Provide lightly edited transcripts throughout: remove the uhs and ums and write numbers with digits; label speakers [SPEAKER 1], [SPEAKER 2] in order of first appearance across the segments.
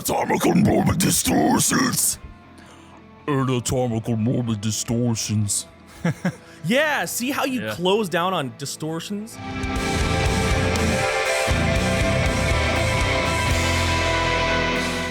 [SPEAKER 1] Anatomical moment distortions.
[SPEAKER 2] Anatomical moment distortions.
[SPEAKER 3] Yeah, see how you close down on distortions?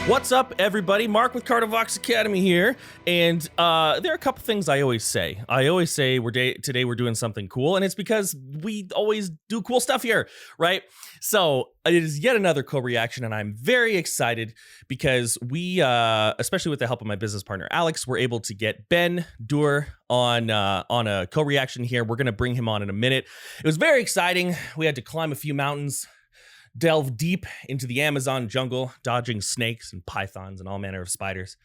[SPEAKER 3] What's up, everybody? Mark with Cardivox Academy here, and there are a couple things I always say. Today we're doing something cool, and it's because we always do cool stuff here, right? So it is yet another co-reaction, and I'm very excited because we, especially with the help of my business partner Alex, were able to get Ben Duerr on a co-reaction here. We're gonna bring him on in a minute. It was very exciting. We had to climb a few mountains, delve deep into the Amazon jungle, dodging snakes and pythons and all manner of spiders.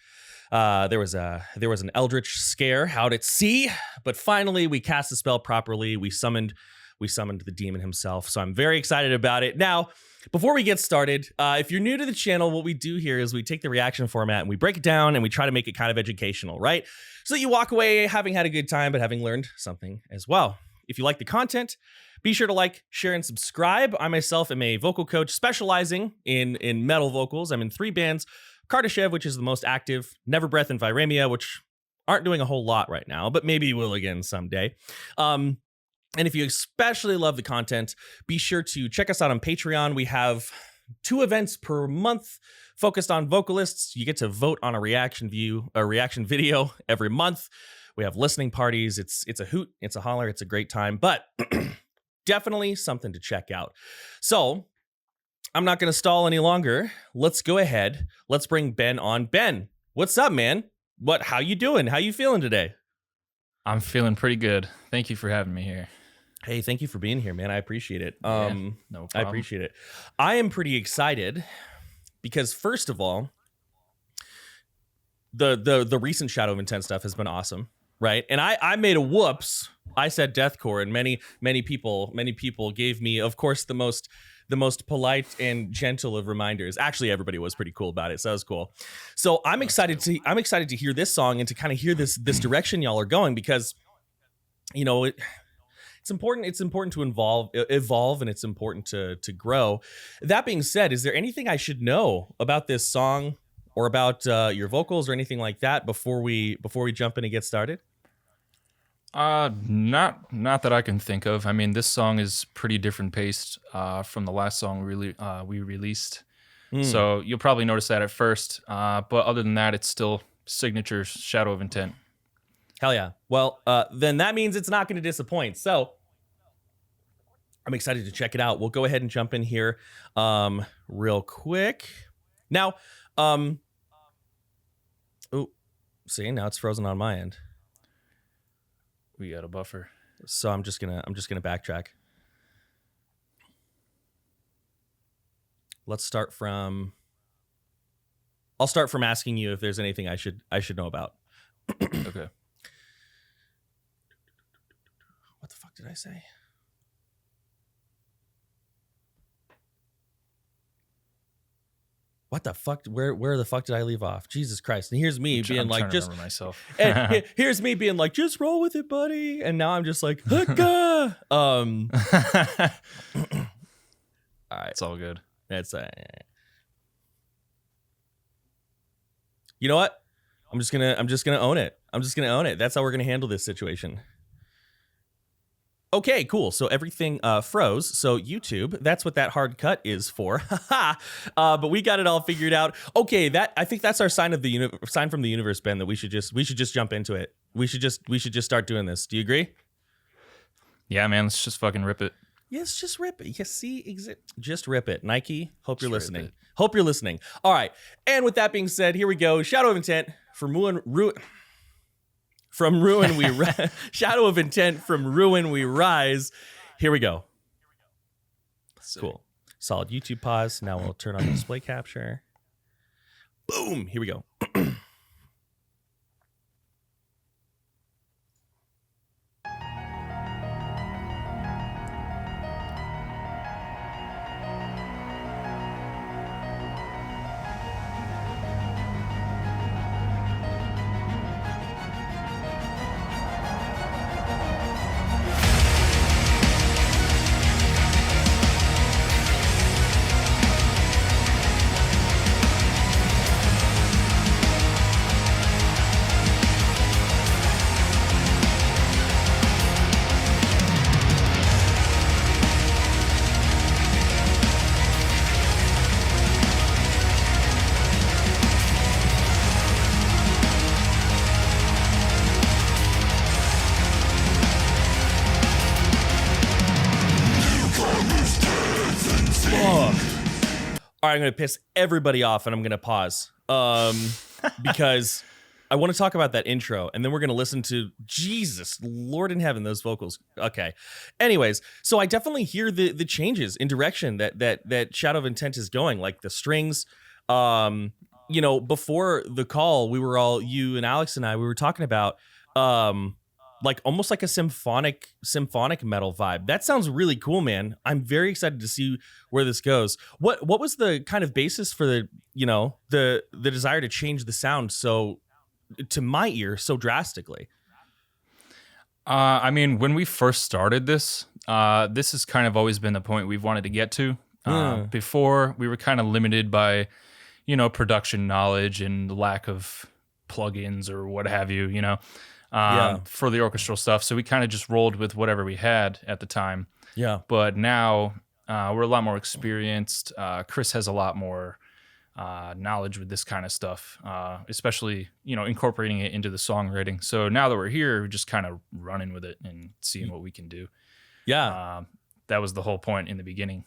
[SPEAKER 3] There was an eldritch scare out at sea, but finally we cast the spell properly. We summoned the demon himself. So I'm very excited about it. Now, before we get started, if you're new to the channel, what we do here is we take the reaction format and we break it down and we try to make it kind of educational, right? So that you walk away having had a good time, but having learned something as well. If you like the content, be sure to like, share, and subscribe. I myself am a vocal coach specializing in metal vocals. I'm in 3 bands, Kardashev, which is the most active, Never Breath, and Viremia, which aren't doing a whole lot right now, but maybe will again someday. And if you especially love the content, be sure to check us out on Patreon. We have 2 events per month focused on vocalists. You get to vote on a reaction video every month. We have listening parties. It's a hoot, it's a holler, it's a great time, but definitely something to check out. So I'm not going to stall any longer. Let's go ahead. Let's bring Ben on. Ben, what's up, man? How you doing? How you feeling today?
[SPEAKER 2] I'm feeling pretty good. Thank you for having me here.
[SPEAKER 3] Hey, thank you for being here, man. I appreciate it.
[SPEAKER 2] No problem.
[SPEAKER 3] I appreciate it. I am pretty excited because first of all, the recent Shadow of Intent stuff has been awesome. Right. And I made a whoops. I said deathcore, and many people gave me, of course, the most polite and gentle of reminders. Actually, everybody was pretty cool about it. So that was cool. So I'm excited to hear this song and to kind of hear this direction y'all are going, because, you know, it's important to evolve, and it's important to grow. That being said, is there anything I should know about this song or about your vocals or anything like that before we jump in and get started?
[SPEAKER 2] Not that I can think of. I mean, this song is pretty different paced from the last song we released. So you'll probably notice that at first. But other than that, it's still signature Shadow of Intent.
[SPEAKER 3] Hell yeah. Well, then that means it's not going to disappoint. So I'm excited to check it out. We'll go ahead and jump in here real quick. Now, see, now it's frozen on my end.
[SPEAKER 2] We got a buffer.
[SPEAKER 3] So I'm just gonna backtrack. I'll start from asking you if there's anything I should know about.
[SPEAKER 2] Okay.
[SPEAKER 3] What the fuck did I say? What the fuck? Where the fuck did I leave off? Jesus Christ! And here's me being like, just
[SPEAKER 2] myself.
[SPEAKER 3] and here's me being like, just roll with it, buddy. And now I'm just like, hooka. All right,
[SPEAKER 2] It's all good.
[SPEAKER 3] that's you know what? I'm just gonna own it. I'm just gonna own it. That's how we're gonna handle this situation. Okay, cool. So everything froze. So YouTube, that's what that hard cut is for. But we got it all figured out. Okay, I think that's our sign from the universe, Ben, that we should just jump into it. We should just start doing this. Do you agree?
[SPEAKER 2] Yeah, man. Let's just fucking rip it.
[SPEAKER 3] Yes, just rip it. Yes, see, just rip it. Nike, hope you're listening. Hope you're listening. All right. And with that being said, here we go. Shadow of Intent from Ruin we Shadow of Intent from Ruin We Rise. Here we go. Cool. Solid YouTube pause. Now we'll turn on display capture. Boom. Here we go. I'm going to piss everybody off and I'm going to pause because I want to talk about that intro, and then we're going to listen to Jesus, Lord in heaven, those vocals. Okay. Anyways, so I definitely hear the changes in direction that Shadow of Intent is going, like the strings. You know, before the call, we were all, you and Alex and I, we were talking about like almost like a symphonic metal vibe. That sounds really cool, man. I'm very excited to see where this goes. What was the kind of basis for the, you know, the desire to change the sound so, to my ear, so drastically?
[SPEAKER 2] I mean, when we first started this has kind of always been the point we've wanted to get to. Before, we were kind of limited by, you know, production knowledge and lack of plugins or what have you, you know, for the orchestral stuff. So we kind of just rolled with whatever we had at the time.
[SPEAKER 3] Yeah.
[SPEAKER 2] But now we're a lot more experienced. Chris has a lot more knowledge with this kind of stuff, especially, you know, incorporating it into the songwriting. So now that we're here, we're just kind of running with it and seeing what we can do.
[SPEAKER 3] Yeah.
[SPEAKER 2] That was the whole point in the beginning.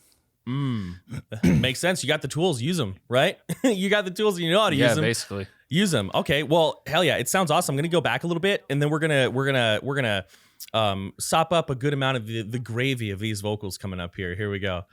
[SPEAKER 3] Makes sense. You got the tools, use them, right? You got the tools and you know how to use them.
[SPEAKER 2] Yeah, basically.
[SPEAKER 3] Use them. Okay. Well, hell yeah. It sounds awesome. I'm going to go back a little bit, and then we're going to sop up a good amount of the gravy of these vocals coming up here. Here we go.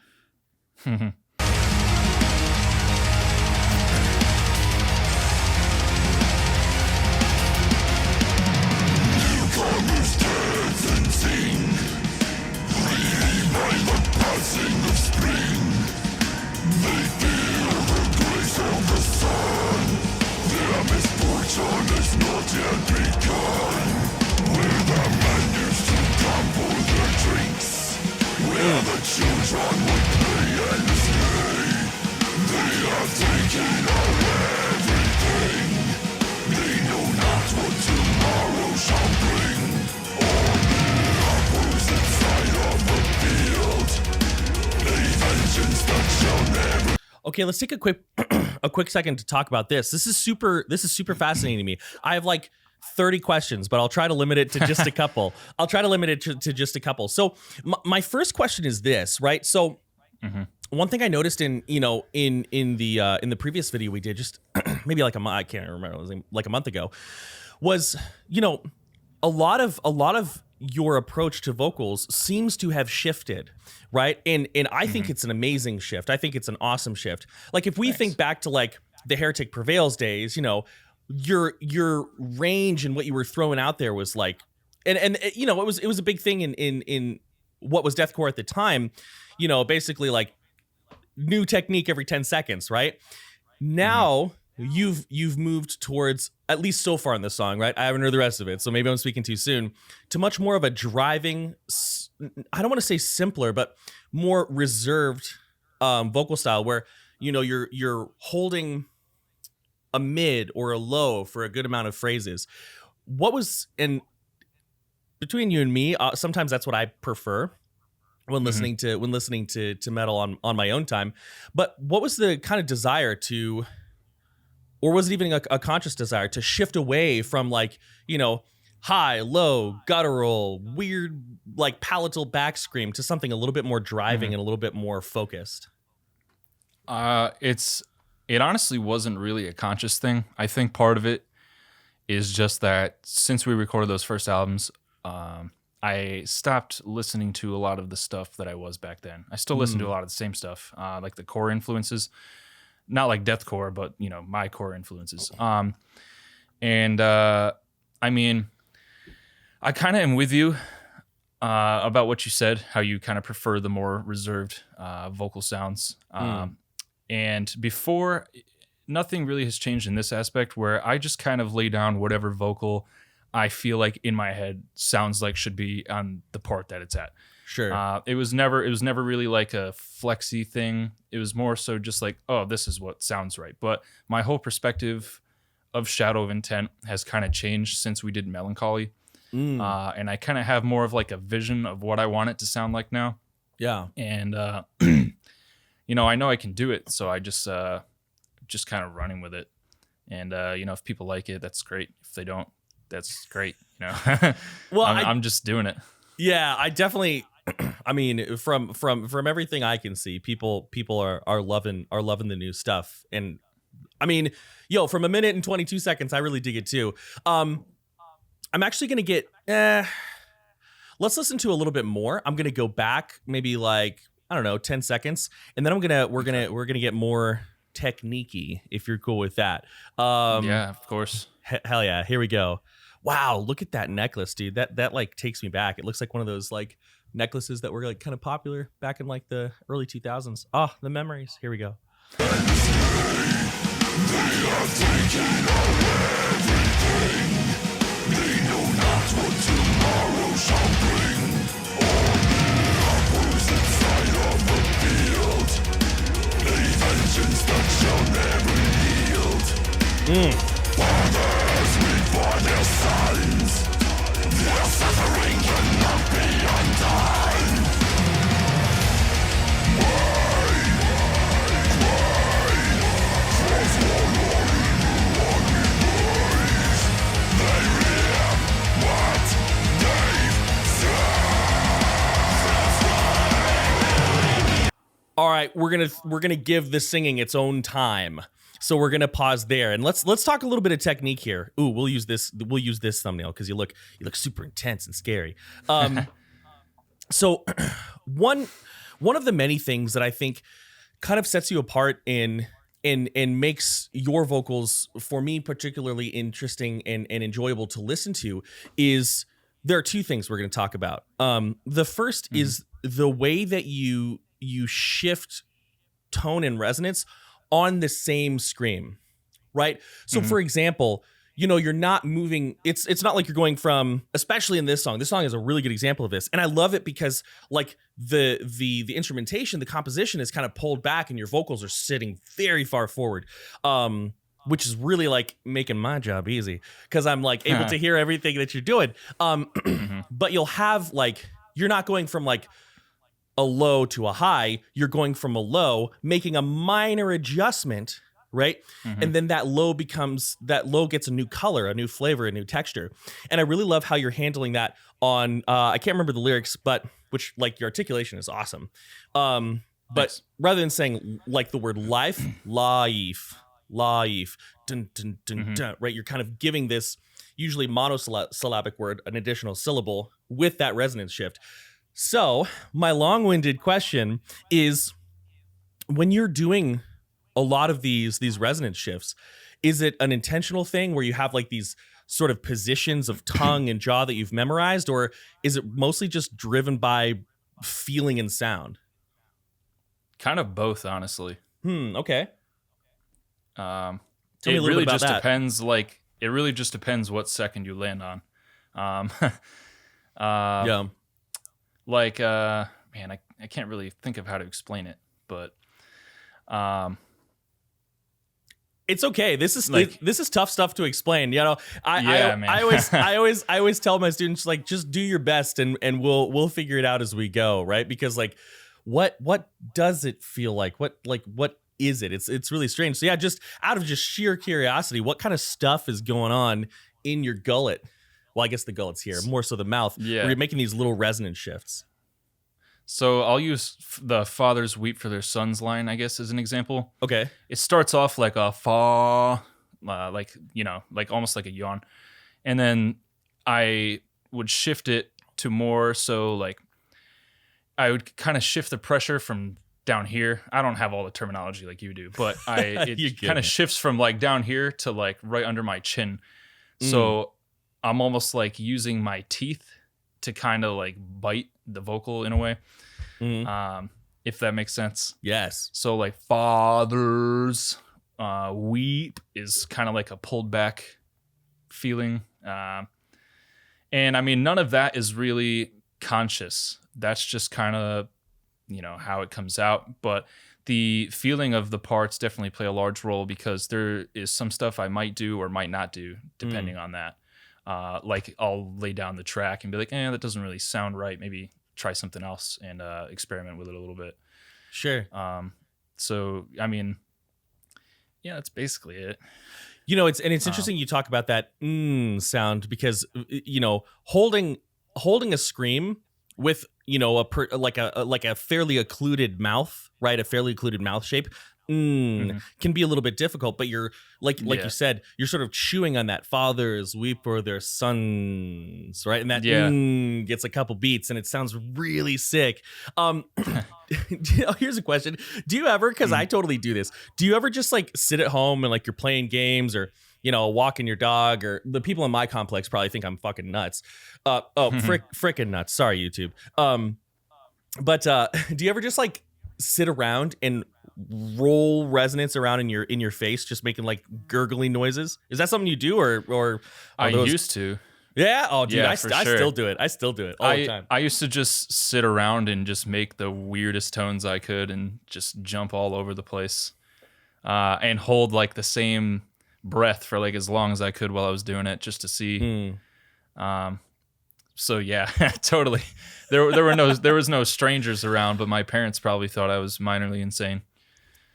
[SPEAKER 3] Okay, let's take a quick second to talk about this. This is super fascinating to me. I have like 30 questions, but I'll try to limit it to just a couple. So my first question is this, right? So one thing I noticed in the previous video we did, just maybe like I can't remember, it was like a month ago, was, you know, a lot of your approach to vocals seems to have shifted, right? And I think it's an amazing shift. I think it's an awesome shift. Like if we think back to like the Heretic Prevails days, you know, your range and what you were throwing out there was like, and you know, it was a big thing in what was deathcore at the time, you know, basically like new technique every 10 seconds, right? Now you've moved towards, at least so far in this song, right? I haven't heard the rest of it, so maybe I'm speaking too soon, to much more of a driving, I don't want to say simpler, but more reserved vocal style where, you know, you're holding a mid or a low for a good amount of phrases. What was, and between you and me, sometimes that's what I prefer when listening to metal on my own time. But what was the kind of desire to, or was it even a conscious desire to shift away from like, you know, high, low, guttural, weird, like palatal back scream to something a little bit more driving and a little bit more focused?
[SPEAKER 2] It honestly wasn't really a conscious thing. I think part of it is just that since we recorded those first albums, I stopped listening to a lot of the stuff that I was back then. I still listen to a lot of the same stuff, like the core influences, not like deathcore, but you know, my core influences. I mean, I kind of am with you about what you said, how you kind of prefer the more reserved vocal sounds. And before, nothing really has changed in this aspect, where I just kind of lay down whatever vocal I feel like in my head sounds like should be on the part that it's at.
[SPEAKER 3] Sure.
[SPEAKER 2] It was never really like a flexy thing. It was more so just like, oh, this is what sounds right. But my whole perspective of Shadow of Intent has kind of changed since we did Melancholy. And I kind of have more of like a vision of what I want it to sound like now.
[SPEAKER 3] Yeah.
[SPEAKER 2] And, you know I can do it. So I just kind of running with it. And, you know, if people like it, that's great. If they don't, that's great. You know,
[SPEAKER 3] well,
[SPEAKER 2] I'm just doing it.
[SPEAKER 3] Yeah, I definitely, I mean, from everything I can see, people are loving the new stuff. And I mean, yo, from a minute and 22 seconds, I really dig it too. I'm actually gonna get let's listen to a little bit more. I'm gonna go back maybe like, I don't know, 10 seconds, and then we're gonna get more techniquey, if you're cool with that.
[SPEAKER 2] Yeah, of course.
[SPEAKER 3] Hell yeah, here we go. Wow, look at that necklace, dude. That like takes me back. It looks like one of those like necklaces that were like kind of popular back in like the early 2000s. Oh, the memories. Here we go. All right, we're gonna give the singing its own time. So we're gonna pause there and let's talk a little bit of technique here. Ooh, we'll use this thumbnail because you look super intense and scary. So one of the many things that I think kind of sets you apart and makes your vocals, for me particularly interesting and enjoyable to listen to, is there are two things we're going to talk about. The first is the way that you shift tone and resonance on the same scream, right? So for example, you know, you're not moving. It's not like you're going from, especially in this song. This song is a really good example of this, and I love it because like the instrumentation, the composition is kind of pulled back, and your vocals are sitting very far forward, which is really like making my job easy because I'm like able to hear everything that you're doing. But you'll have like, you're not going from like a low to a high. You're going from a low, making a minor adjustment. Right. And then that low gets a new color, a new flavor, a new texture. And I really love how you're handling that on, I can't remember the lyrics, but which like your articulation is awesome. But
[SPEAKER 2] Thanks.
[SPEAKER 3] rather than saying like the word life, dun, dun, dun, dun, right. You're kind of giving this usually monosyllabic word an additional syllable with that resonance shift. So my long-winded question is, when you're doing a lot of these resonance shifts, is it an intentional thing where you have like these sort of positions of tongue and jaw that you've memorized, or is it mostly just driven by feeling and sound?
[SPEAKER 2] Kind of both, honestly.
[SPEAKER 3] Okay.
[SPEAKER 2] It
[SPEAKER 3] me a little
[SPEAKER 2] really
[SPEAKER 3] bit about
[SPEAKER 2] just
[SPEAKER 3] that.
[SPEAKER 2] depends. Like, it really just depends what second you land on.
[SPEAKER 3] Yeah.
[SPEAKER 2] Like, man, I can't really think of how to explain it, but
[SPEAKER 3] It's okay. This is tough stuff to explain. You know,
[SPEAKER 2] man.
[SPEAKER 3] I always tell my students, like, just do your best and we'll figure it out as we go, right? Because like, what does it feel like? What is it? It's really strange. So yeah, just out of just sheer curiosity, what kind of stuff is going on in your gullet? Well, I guess the gullet's here, more so the mouth.
[SPEAKER 2] Yeah.
[SPEAKER 3] Where you're making these little resonance shifts.
[SPEAKER 2] So I'll use the fathers weep for their sons line, I guess, as an example.
[SPEAKER 3] Okay.
[SPEAKER 2] It starts off like a fa, like, you know, like almost like a yawn. And then I would shift it to more so like, I would kind of shift the pressure from down here. I don't have all the terminology like you do, but it kind of shifts from like down here to like right under my chin. So I'm almost like using my teeth to kind of like bite the vocal in a way. If that makes sense.
[SPEAKER 3] Yes.
[SPEAKER 2] So like fathers weep is kind of like a pulled back feeling. And I mean, none of that is really conscious. That's just kind of, you know, how it comes out. But the feeling of the parts definitely play a large role because there is some stuff I might do or might not do depending on that. Like I'll lay down the track and be like, that doesn't really sound right. Maybe try something else and experiment with it a little bit.
[SPEAKER 3] Sure.
[SPEAKER 2] So, I mean, yeah, that's basically it.
[SPEAKER 3] You know, it's interesting you talk about that sound because, you know, holding a scream with like a fairly occluded mouth, right? A fairly occluded mouth shape. Can be a little bit difficult, but you're like you said, you're sort of chewing on that fathers weep for their sons, right? And that gets a couple beats, and it sounds really sick. Here's a question: do you ever? Because I totally do this. Do you ever just like sit at home and like you're playing games or walking your dog, or the people in my complex probably think I'm fucking nuts. Frickin' nuts. Sorry, YouTube. But do you ever just like sit around and roll resonance around in your face, just making like gurgly noises? Is that something you do, or
[SPEAKER 2] I used to?
[SPEAKER 3] Yeah. Oh, dude,
[SPEAKER 2] Yeah,
[SPEAKER 3] I still do it. I still do it all the time.
[SPEAKER 2] I used to just sit around and just make the weirdest tones I could and just jump all over the place, and hold like the same breath for like as long as I could while I was doing it, just to see. So yeah, totally. There was no strangers around, but my parents probably thought I was minorly insane.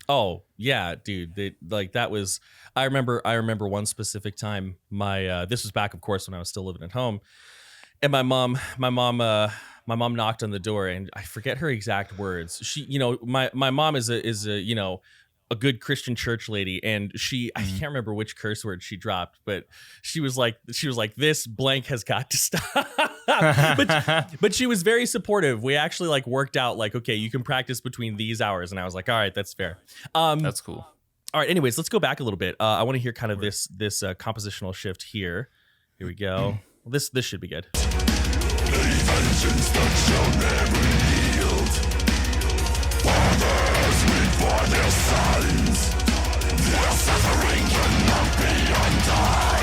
[SPEAKER 3] Oh yeah, dude. That was. I remember one specific time. This was back, of course, when I was still living at home, and my mom knocked on the door, and I forget her exact words. She, my mom is a good Christian church lady, and I can't remember which curse word she dropped, but she was like, this blank has got to stop. but she was very supportive. We actually like worked out like, okay, you can practice between these hours, and I was like, all right, that's fair.
[SPEAKER 2] That's cool.
[SPEAKER 3] All right, anyways, let's go back a little bit. I want to hear kind of this compositional shift here. Here we go. Well, this should be good.
[SPEAKER 1] Vengeance that shall never yield. Fathers weep for their sons. Their suffering cannot be undone.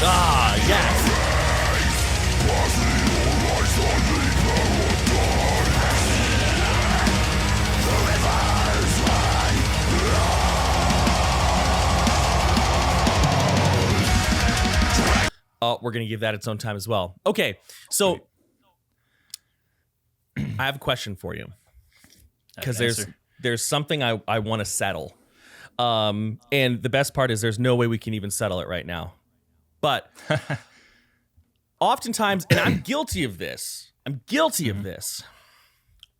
[SPEAKER 3] Ah, yes. Oh, we're going to give that its own time as well. Okay, so I have a question for you, because there's something I want to settle. And the best part is there's no way we can even settle it right now. But oftentimes, and I'm guilty of this.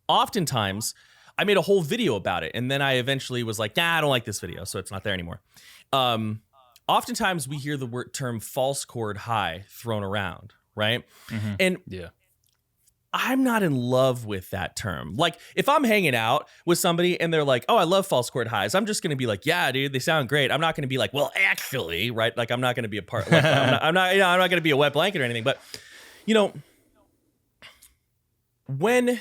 [SPEAKER 3] Oftentimes, I made a whole video about it, and then I eventually was like, nah, I don't like this video, so it's not there anymore. Oftentimes, we hear the term false chord high thrown around, right? And I'm not in love with that term. Like, if I'm hanging out with somebody and they're like, oh, I love false chord highs, I'm just going to be like, yeah, dude, they sound great. I'm not going to be like, well, actually, right? Like, I'm not going to be a part, like, I'm not going to be a wet blanket or anything. But, when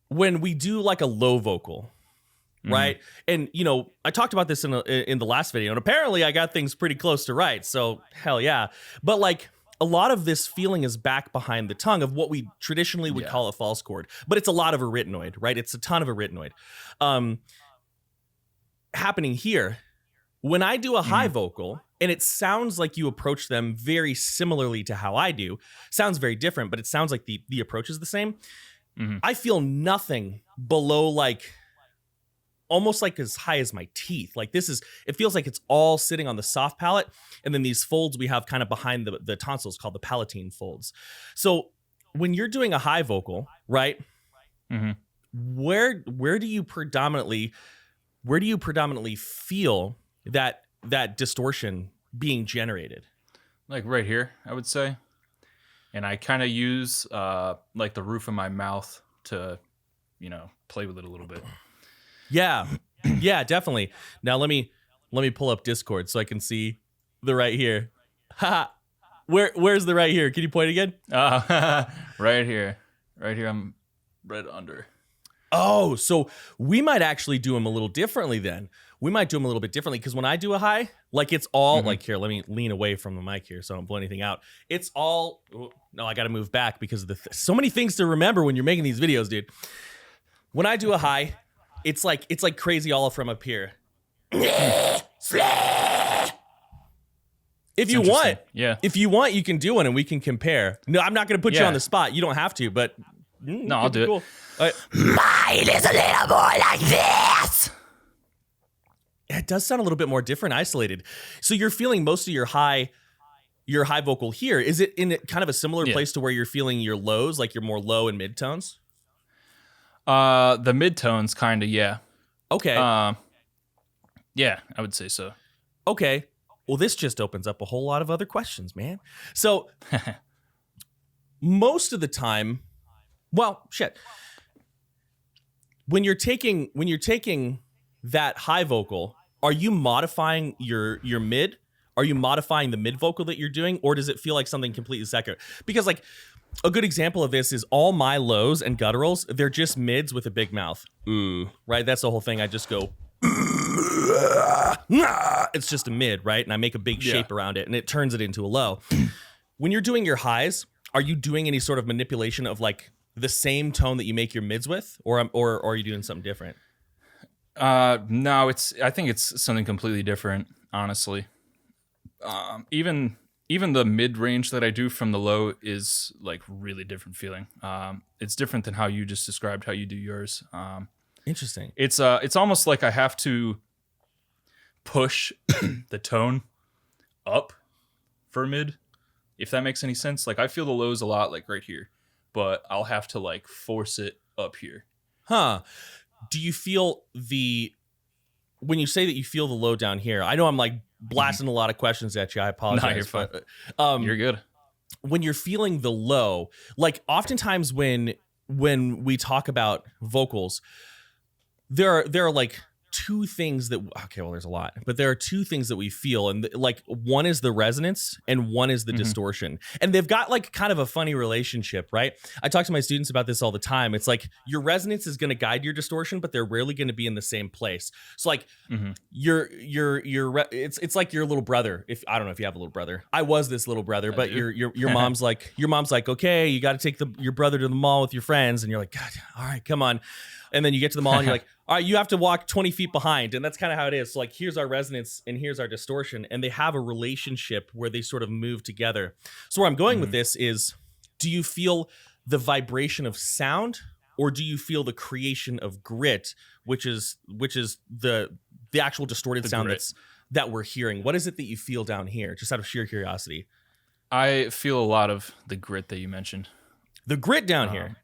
[SPEAKER 3] we do like a low vocal, right? And, I talked about this in the last video, and apparently I got things pretty close to right. So hell yeah. But like, a lot of this feeling is back behind the tongue of what we traditionally would call a false chord, but it's a lot of arytenoid, right? It's a ton of arytenoid happening here. When I do a high vocal, and it sounds like you approach them very similarly to how I do, sounds very different, but it sounds like the approach is the same. I feel nothing below like, almost like as high as my teeth. Like it feels like it's all sitting on the soft palate. And then these folds we have kind of behind the tonsils called the palatine folds. So when you're doing a high vocal, right? Where do you predominantly feel that distortion being generated?
[SPEAKER 2] Like right here, I would say. And I kind of use like the roof of my mouth to, play with it a little bit.
[SPEAKER 3] Yeah, definitely. Now let me pull up Discord so I can see the right here. Where's the right here? Can you point again?
[SPEAKER 2] Right here. I'm right under.
[SPEAKER 3] Oh, so we might actually do them a little differently then. We might do them a little bit differently, because when I do a high, like it's all like here. Let me lean away from the mic here so I don't blow anything out. It's all. No, I got to move back because of so many things to remember when you're making these videos, dude. When I do a high, it's like crazy all from up here. If you want,
[SPEAKER 2] yeah.
[SPEAKER 3] if you want, you can do one and we can compare. No, I'm not going to put you on the spot. You don't have to, but
[SPEAKER 2] no, I'll do it.
[SPEAKER 1] Mine is a little more like this.
[SPEAKER 3] It does sound a little bit more different, isolated. So you're feeling most of your high vocal here. Is it in kind of a similar place to where you're feeling your lows, like you're more low and mid tones?
[SPEAKER 2] The mid tones, kind of, yeah.
[SPEAKER 3] Okay.
[SPEAKER 2] Yeah, I would say so.
[SPEAKER 3] Okay. Well, this just opens up a whole lot of other questions, man. So most of the time, well, shit. When you're taking that high vocal, are you modifying your mid? Are you modifying the mid vocal that you're doing, or does it feel like something completely separate? Because like a good example of this is all my lows and gutturals, they're just mids with a big mouth. Right? That's the whole thing. I just go it's just a mid, right? And I make a big shape around it and it turns it into a low. When you're doing your highs, are you doing any sort of manipulation of like the same tone that you make your mids with, or are you doing something different?
[SPEAKER 2] No, I think it's something completely different, honestly. Even the mid range that I do from the low is like really different feeling. It's different than how you just described how you do yours.
[SPEAKER 3] Interesting.
[SPEAKER 2] It's almost like I have to push the tone up for mid, if that makes any sense. Like I feel the lows a lot like right here, but I'll have to like force it up here.
[SPEAKER 3] Huh. Do you feel when you say that you feel the low down here? I know I'm like blasting a lot of questions at you. I apologize.
[SPEAKER 2] No, you're fine. You're good.
[SPEAKER 3] When you're feeling the low, like oftentimes when we talk about vocals, there are like two things that, okay, well, there's a lot, but there are two things that we feel. And like one is the resonance and one is the distortion. And they've got like kind of a funny relationship, right? I talk to my students about this all the time. It's like your resonance is going to guide your distortion, but they're rarely going to be in the same place. So like it's like your little brother. If I don't know if you have a little brother, I was this little brother, but your mom's like, okay, you got to take your brother to the mall with your friends. And you're like, God, all right, come on. And then you get to the mall and you're like, all right, you have to walk 20 feet behind. And that's kind of how it is. So like, here's our resonance and here's our distortion. And they have a relationship where they sort of move together. So where I'm going with this is, do you feel the vibration of sound, or do you feel the creation of grit, which is the actual distorted sound that we're hearing? What is it that you feel down here, just out of sheer curiosity?
[SPEAKER 2] I feel a lot of the grit that you mentioned.
[SPEAKER 3] The grit down here?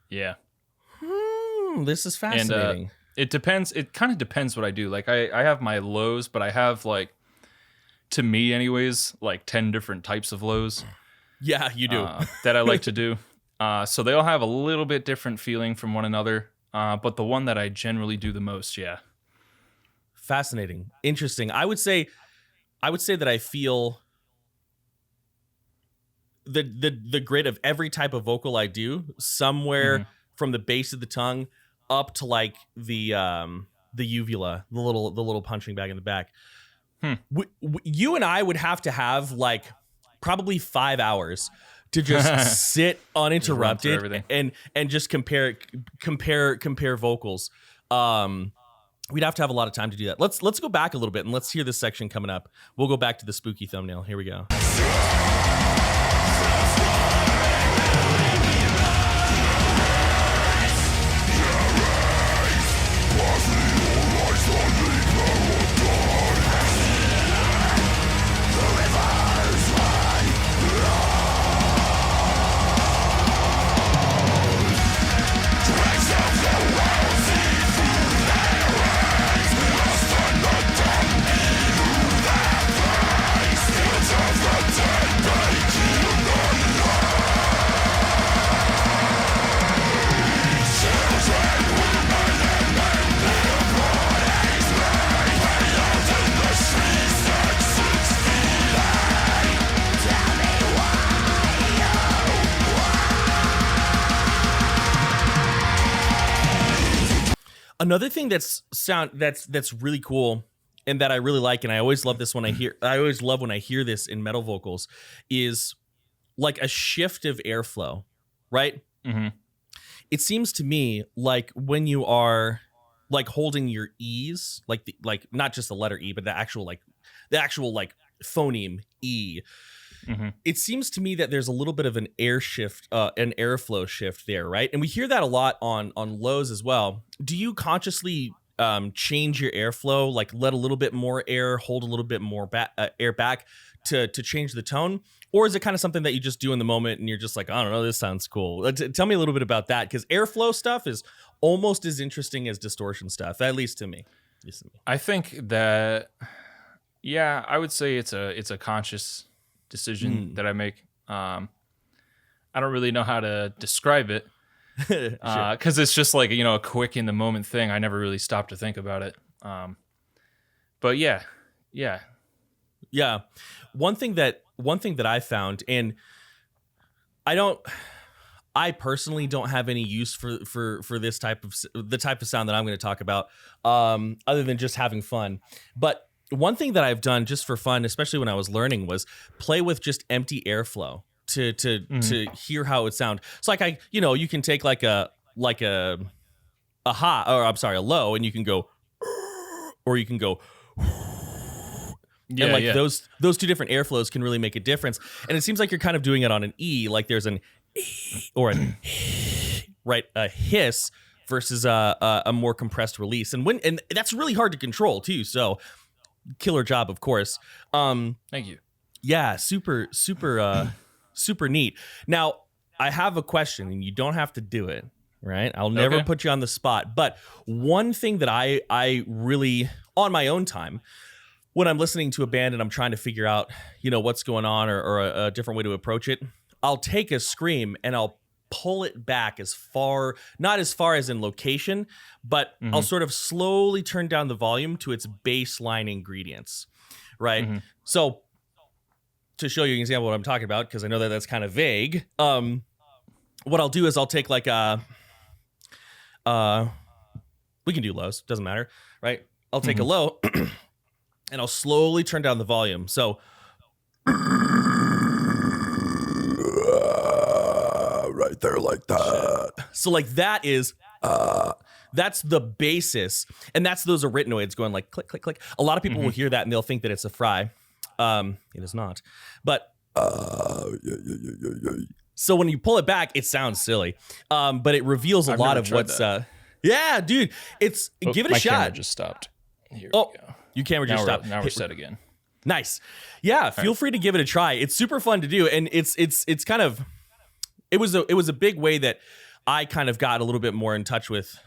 [SPEAKER 2] Yeah.
[SPEAKER 3] This is fascinating.
[SPEAKER 2] And it depends. It kind of depends what I do. Like I have my lows, but I have like, to me anyways, like 10 different types of lows.
[SPEAKER 3] Yeah, you do.
[SPEAKER 2] That I like to do. So they all have a little bit different feeling from one another. But the one that I generally do the most, yeah.
[SPEAKER 3] Fascinating. Interesting. I would say that I feel the grit of every type of vocal I do somewhere from the base of the tongue up to like the uvula, the little punching bag in the back. You and I would have to have like probably 5 hours to just sit uninterrupted and just compare vocals. We'd have to have a lot of time to do that. Let's go back a little bit and let's hear this section coming up. We'll go back to the spooky thumbnail. Here we go. Another thing that's really cool and that I really like, and I always love this when I hear this in metal vocals, is like a shift of airflow, right? It seems to me like when you are like holding your E's, like not just the letter E, but the actual phoneme E.
[SPEAKER 2] Mm-hmm.
[SPEAKER 3] It seems to me that there's a little bit of an an airflow shift there, right? And we hear that a lot on lows as well. Do you consciously change your airflow, like let a little bit more air, hold a little bit more air back to change the tone? Or is it kind of something that you just do in the moment and you're just like, I don't know, this sounds cool? Tell me a little bit about that, because airflow stuff is almost as interesting as distortion stuff, at least to me.
[SPEAKER 2] I think that, yeah, I would say it's a conscious decision that I make. I don't really know how to describe it because it's just like, a quick in the moment thing. I never really stopped to think about it. But yeah.
[SPEAKER 3] One thing that I found, and I personally don't have any use for this type of sound that I'm going to talk about, other than just having fun. But one thing that I've done just for fun, especially when I was learning, was play with just empty airflow to hear how it sounds. It's like you can take like a high, or I'm sorry, a low, and you can go, or you can go.
[SPEAKER 2] Yeah,
[SPEAKER 3] and those two different airflows can really make a difference. And it seems like you're kind of doing it on an E, like there's an or an right, a hiss versus a more compressed release. And that's really hard to control too. So killer job, of course.
[SPEAKER 2] Thank you.
[SPEAKER 3] Yeah, super neat. Now, I have a question, and you don't have to do it, right? I'll never put you on the spot. But one thing that I really, on my own time, when I'm listening to a band and I'm trying to figure out, what's going on or a different way to approach it, I'll take a scream and I'll pull it back not as far as in location, but I'll sort of slowly turn down the volume to its baseline ingredients, right? So to show you an example of what I'm talking about, because I know that that's kind of vague, what I'll do is I'll take like we can do lows, doesn't matter, right? I'll take a low and I'll slowly turn down the volume. So
[SPEAKER 1] right there like that.
[SPEAKER 3] So like that is that's the basis, and that's those arytenoids going like click click click. A lot of people will hear that and they'll think that it's a fry. It is not. But so when you pull it back, it sounds silly. But it reveals a lot of what's yeah, dude. Give it a shot.
[SPEAKER 2] My camera just stopped. Here we go.
[SPEAKER 3] Your camera just stopped.
[SPEAKER 2] Now we're set again.
[SPEAKER 3] Nice. Yeah, feel free to give it a try. It's super fun to do, and it's kind of it was a big way that I kind of got a little bit more in touch with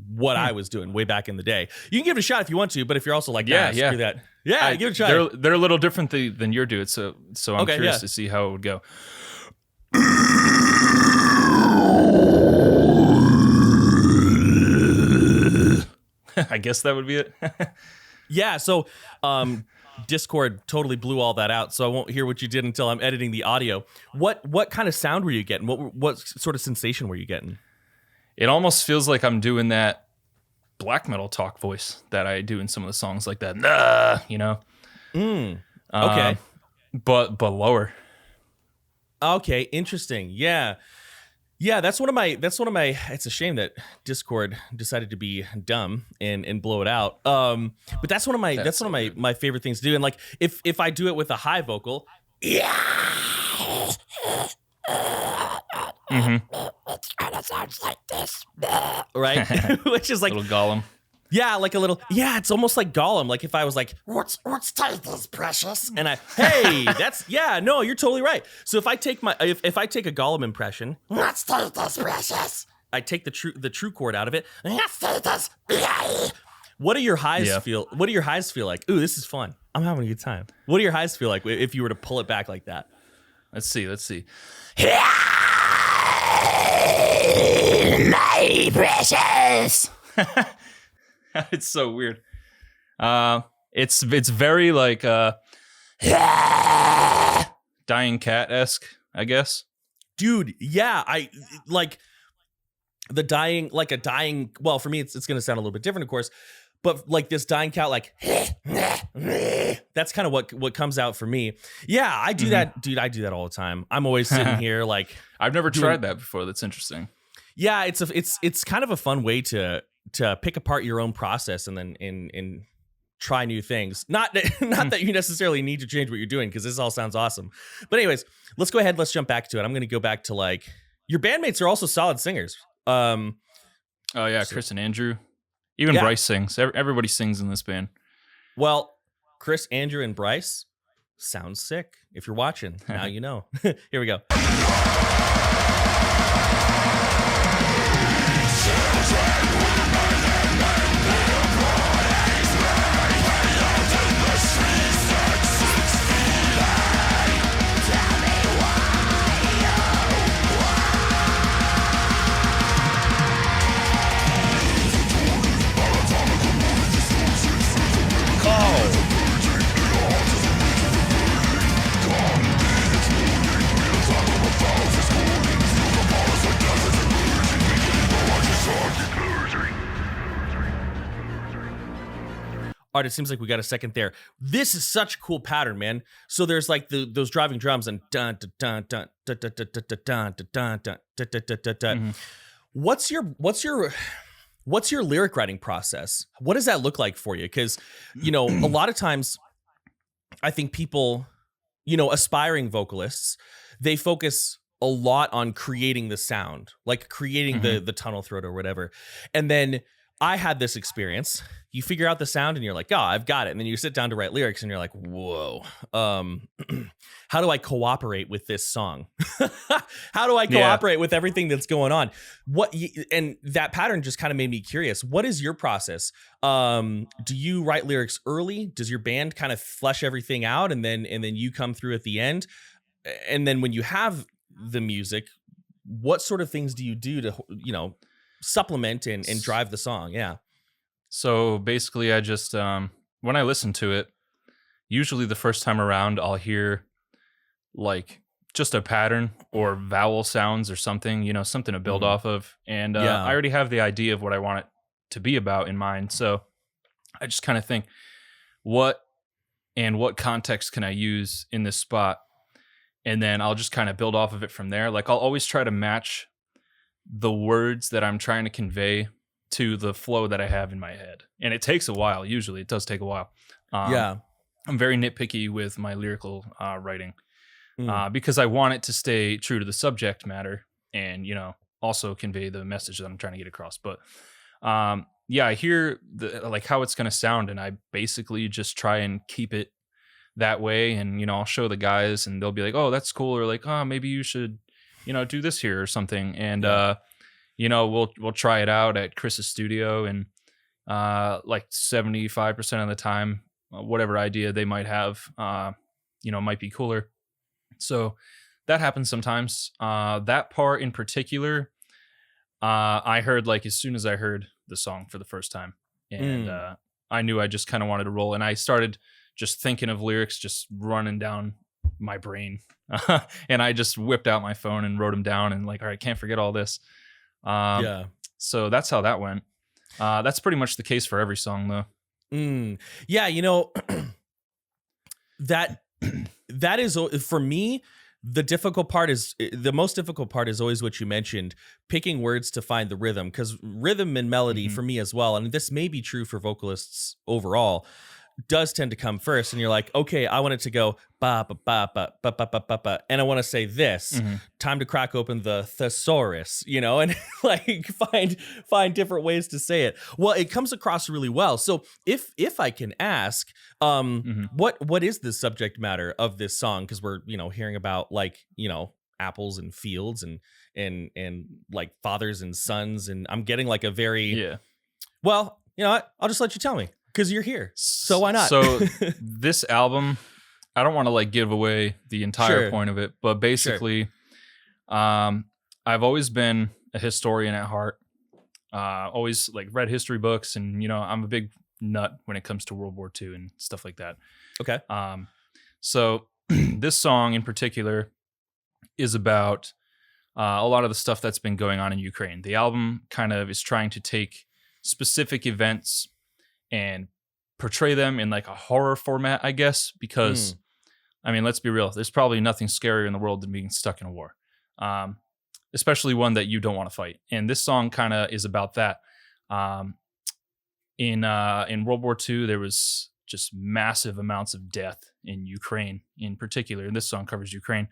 [SPEAKER 3] what I was doing way back in the day. You can give it a shot if you want to, but if you're also like, screw that. Yeah, give it a try.
[SPEAKER 2] They're a little different than your dude, so I'm curious to see how it would go. I guess that would be it.
[SPEAKER 3] Yeah, so Discord totally blew all that out, so I won't hear what you did until I'm editing the audio. What kind of sound were you getting? What sort of sensation were you getting?
[SPEAKER 2] It almost feels like I'm doing that black metal talk voice that I do in some of the songs, like that,
[SPEAKER 3] Okay.
[SPEAKER 2] But lower.
[SPEAKER 3] Okay, interesting. Yeah, that's one of my. It's a shame that Discord decided to be dumb and blow it out. But that's one of my favorite things to do. And like if I do it with a high vocal,
[SPEAKER 1] It kind of sounds like this.
[SPEAKER 3] right, which is like
[SPEAKER 2] Little Gollum.
[SPEAKER 3] Yeah, like a little. Yeah, it's almost like Gollum. Like if I was like,
[SPEAKER 1] What's this, precious?
[SPEAKER 3] and no, you're totally right. So if I take if I take a Gollum impression,
[SPEAKER 1] Let's take this, precious.
[SPEAKER 3] I take the true chord out of it.
[SPEAKER 1] Let's take this.
[SPEAKER 3] What do your highs feel? What do your highs feel like? Ooh, this is fun. I'm having a good time. What do your highs feel like if you were to pull it back like that?
[SPEAKER 2] Let's see.
[SPEAKER 1] My precious.
[SPEAKER 2] It's so weird. It's very like dying cat-esque, I guess.
[SPEAKER 3] Dude, yeah, I like the dying, like a dying. Well, for me, it's going to sound a little bit different, of course, but like this dying cat, like that's kind of what comes out for me. Yeah, I do that, dude. I do that all the time. I'm always sitting here like
[SPEAKER 2] I've never tried that before. That's interesting.
[SPEAKER 3] Yeah, it's kind of a fun way to pick apart your own process and then try new things. Not that you necessarily need to change what you're doing, because this all sounds awesome. But anyways, let's go ahead. Let's jump back to it. I'm going to go back to like your bandmates are also solid singers.
[SPEAKER 2] Oh yeah, Chris and Andrew. Even Bryce sings. Everybody sings in this band.
[SPEAKER 3] Well, Chris, Andrew, and Bryce sounds sick. If you're watching, now you know. Here we go. All right, it seems like we got a second there. This is such a cool pattern, man. So there's like those driving drums and dun dun dun dun dun dun dun dun dun dun dun dun dun. What's your lyric writing process? What does that look like for you? Because a lot of times, I think people, aspiring vocalists, they focus a lot on creating the sound, like creating the tunnel throat or whatever, and then I had this experience. You figure out the sound and you're like, oh, I've got it. And then you sit down to write lyrics and you're like, whoa, how do I cooperate with this song? How do I cooperate with everything that's going on? And that pattern just kind of made me curious. What is your process? Do you write lyrics early? Does your band kind of flesh everything out and then you come through at the end? And then when you have the music, what sort of things do you do to, supplement and drive the song? Yeah.
[SPEAKER 2] So basically I just when I listen to it, usually the first time around I'll hear like just a pattern or vowel sounds or something, something to build off of, and I already have the idea of what I want it to be about in mind. So I just kind of think what context can I use in this spot, and then I'll just kind of build off of it from there. Like I'll always try to match the words that I'm trying to convey to the flow that I have in my head. And it takes a while. Usually it does take a while. I'm very nitpicky with my lyrical writing because I want it to stay true to the subject matter and, also convey the message that I'm trying to get across. But I hear how it's going to sound, and I basically just try and keep it that way. And, I'll show the guys and they'll be like, oh, that's cool. Or like, oh, maybe you should do this here or something. And, we'll try it out at Chris's studio, and like 75% of the time, whatever idea they might have, might be cooler. So that happens sometimes. That part in particular, I heard like as soon as I heard the song for the first time, and I knew I just kind of wanted to roll, and I started just thinking of lyrics, just running down my brain. And I just whipped out my phone and wrote them down, and like, all right, can't forget all this. So that's how that went. That's pretty much the case for every song though.
[SPEAKER 3] Yeah. That is, for me, the most difficult part is always what you mentioned, picking words to find the rhythm, because rhythm and melody for me as well, and this may be true for vocalists overall, does tend to come first. And you're like, okay, I want it to go ba ba ba ba ba ba ba ba ba, and I want to say this. Time to crack open the thesaurus, and like find different ways to say it. Well, it comes across really well. So if I can ask, what is the subject matter of this song? Because we're hearing about like apples and fields and like fathers and sons, and I'm getting like a very well, what? I'll just let you tell me, because you're here, so why not?
[SPEAKER 2] So this album, I don't want to like give away the entire point of it, but basically, I've always been a historian at heart. Always like read history books, and I'm a big nut when it comes to World War II and stuff like that.
[SPEAKER 3] Okay.
[SPEAKER 2] So this song in particular is about a lot of the stuff that's been going on in Ukraine. The album kind of is trying to take specific events and portray them in like a horror format, I guess, because I mean, let's be real, there's probably nothing scarier in the world than being stuck in a war, especially one that you don't want to fight. And this song kind of is about that. in World War II, there was just massive amounts of death in Ukraine in particular. And this song covers Ukraine.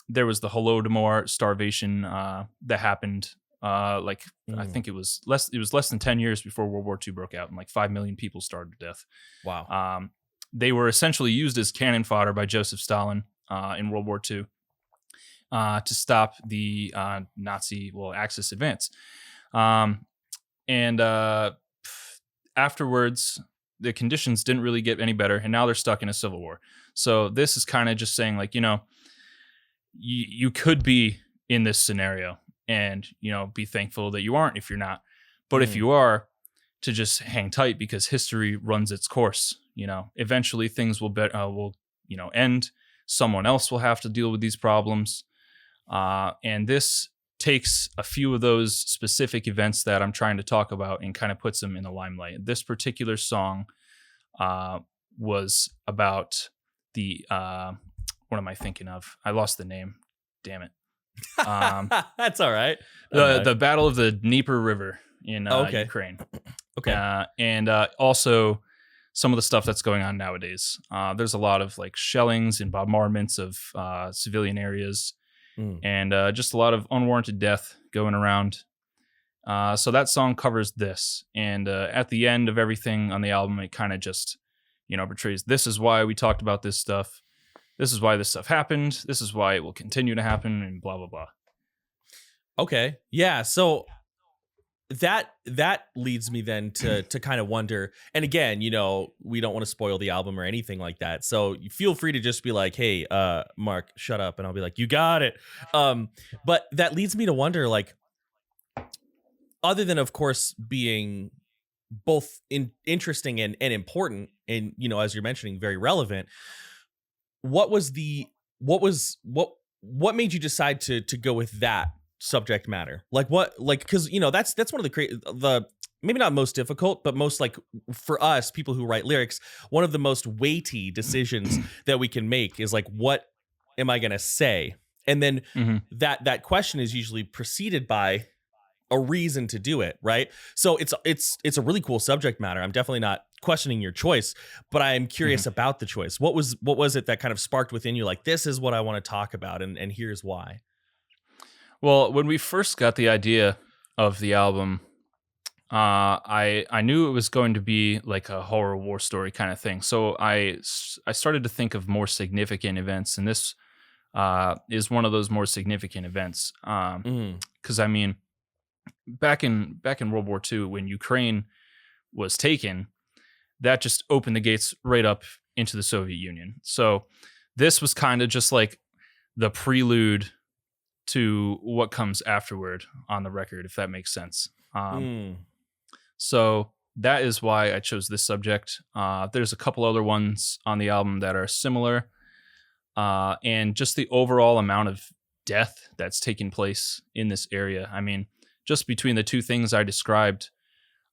[SPEAKER 2] There was the Holodomor starvation that happened I think it was less than 10 years before World War II broke out, and like 5 million people starved to death.
[SPEAKER 3] Wow.
[SPEAKER 2] They were essentially used as cannon fodder by Joseph Stalin in World War II to stop the Nazi Axis advance. And afterwards, the conditions didn't really get any better, and now they're stuck in a civil war. So this is kind of just saying, like, you could be in this scenario and, be thankful that you aren't if you're not. But if you are, to just hang tight, because history runs its course. Eventually things will end. Someone else will have to deal with these problems. And this takes a few of those specific events that I'm trying to talk about and kind of puts them in the limelight. This particular song was about the what am I thinking of? I lost the name. Damn it.
[SPEAKER 3] That's all right.
[SPEAKER 2] The Battle of the Dnieper River in Ukraine.
[SPEAKER 3] Okay.
[SPEAKER 2] And also some of the stuff that's going on nowadays. There's a lot of like shellings and bombardments of civilian areas, and just a lot of unwarranted death going around. So that song covers this. And at the end of everything on the album, it kind of just, portrays, this is why we talked about this stuff. This is why this stuff happened. This is why it will continue to happen, and blah, blah, blah.
[SPEAKER 3] Okay. Yeah. So that leads me then to kind of wonder, and again, we don't want to spoil the album or anything like that. So you feel free to just be like, hey, Mark, shut up. And I'll be like, you got it. But that leads me to wonder, like, other than, of course, being both interesting and important, and, as you're mentioning, very relevant, what made you decide to go with that subject matter? Because that's one of the maybe not most difficult, but most, like, for us people who write lyrics, one of the most weighty decisions that we can make is like, what am I gonna say? And then that question is usually preceded by a reason to do it, right? So it's a really cool subject matter. I'm definitely not questioning your choice, but I am curious about the choice. What was it that kind of sparked within you, like, this is what I want to talk about, and here's why?
[SPEAKER 2] Well, when we first got the idea of the album, I knew it was going to be like a horror war story kind of thing. So I started to think of more significant events, and this is one of those more significant events. Because I mean, back in World War II, when Ukraine was taken, that just opened the gates right up into the Soviet Union. So this was kind of just like the prelude to what comes afterward on the record, if that makes sense. So that is why I chose this subject. There's a couple other ones on the album that are similar. And just the overall amount of death that's taking place in this area. I mean, just between the two things I described,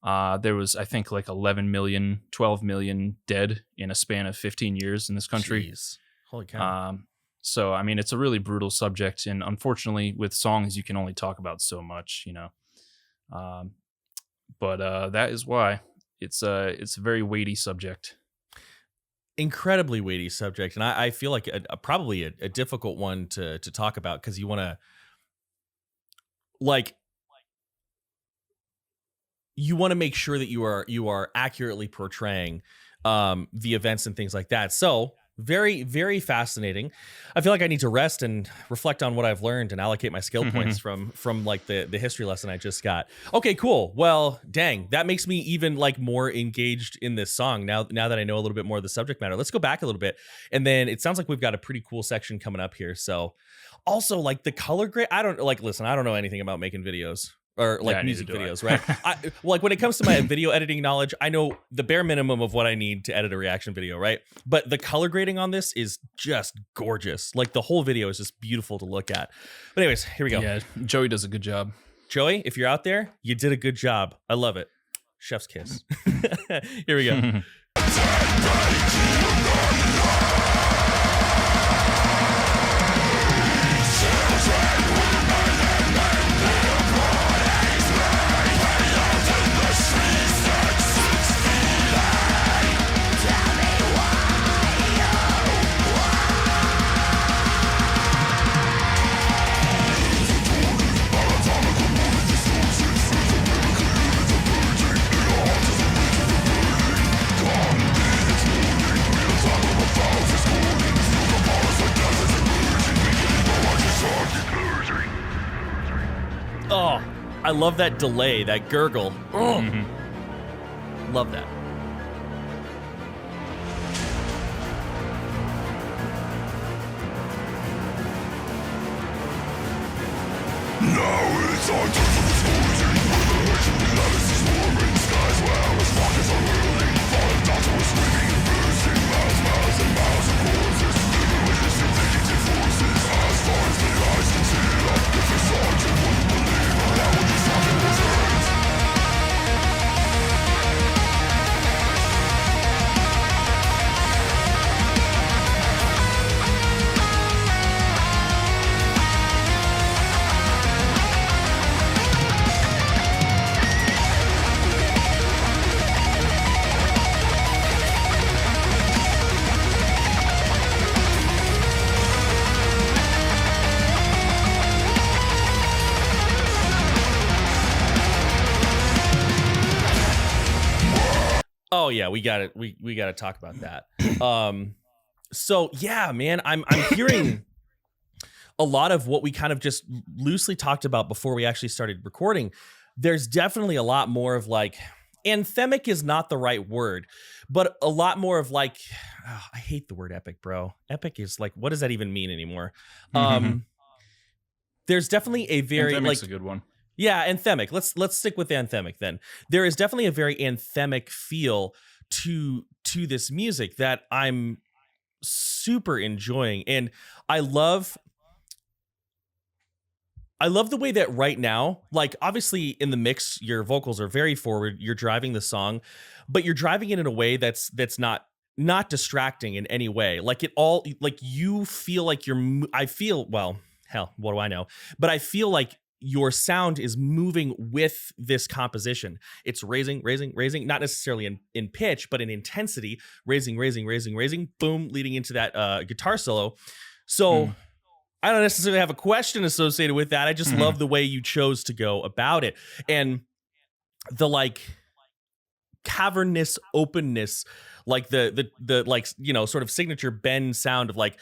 [SPEAKER 2] there was, I think, like 11 million, 12 million dead in a span of 15 years in this country.
[SPEAKER 3] Jeez. Holy cow.
[SPEAKER 2] So, I mean, it's a really brutal subject. And unfortunately, with songs, you can only talk about so much, But that is why it's a very weighty subject.
[SPEAKER 3] Incredibly weighty subject. And I feel like probably a difficult one to talk about, because you want to, like, you want to make sure that you are accurately portraying the events and things like that. So very, very fascinating. I feel like I need to rest and reflect on what I've learned and allocate my skill points from like the history lesson I just got. Okay, cool. Well, dang, that makes me even like more engaged in this song now that I know a little bit more of the subject matter. Let's go back a little bit. And then it sounds like we've got a pretty cool section coming up here. So also, like, the color grade, I don't know anything about making videos. Or like music videos, right? Like, when it comes to my video editing knowledge, I know the bare minimum of what I need to edit a reaction video, right? But the color grading on this is just gorgeous. Like, the whole video is just beautiful to look at. But anyways, here we go.
[SPEAKER 2] Yeah, Joey does a good job.
[SPEAKER 3] Joey, if you're out there, you did a good job. I love it. Chef's kiss. Here we go.
[SPEAKER 1] Children, women, and baby bodies lay out in the streets.
[SPEAKER 3] I love that delay, that gurgle. Oh, love that.
[SPEAKER 1] Now it's our turn for explosion. With the hatred that is swarming skies where his pockets are whirling. Falling down to us screaming, bursting miles and miles of corpses. Living witness to vindictive forces. As far as the eyes can see, if the sergeant wouldn't believe that when he's talking his hands.
[SPEAKER 3] Oh yeah, we got it. We got to talk about that. So yeah, man, I'm hearing a lot of what we kind of just loosely talked about before we actually started recording. There's definitely a lot more of like, anthemic is not the right word, but a lot more of like, I hate the word epic, bro. Epic is like, what does that even mean anymore? There's definitely a very
[SPEAKER 2] Anthemic's
[SPEAKER 3] like
[SPEAKER 2] a good one.
[SPEAKER 3] Yeah, anthemic. Let's stick with anthemic then. There is definitely a very anthemic feel to this music that I'm super enjoying, and I love the way that right now, like obviously in the mix, your vocals are very forward. You're driving the song, but you're driving it in a way that's not distracting in any way. Like it all, like you feel like I feel, well, hell, what do I know? But I feel like your sound is moving with this composition. It's raising, not necessarily in pitch, but in intensity, raising, boom, leading into that guitar solo. So I don't necessarily have a question associated with that. I just love the way you chose to go about it. And the like cavernous openness, like the like, you know, sort of signature bend sound of like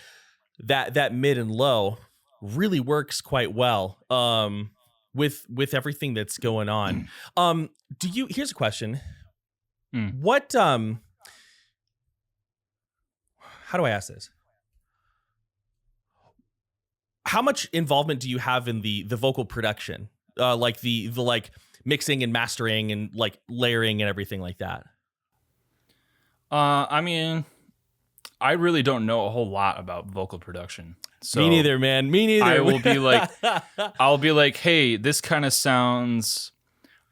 [SPEAKER 3] that mid and low really works quite well with everything that's going on. Here's a question. What how do I ask this? How much involvement do you have in the vocal production? Like the like mixing and mastering and like layering and everything like that?
[SPEAKER 2] I mean, I really don't know a whole lot about vocal production. So
[SPEAKER 3] me neither, man. Me neither.
[SPEAKER 2] I will be like, I'll be like, hey, this kind of sounds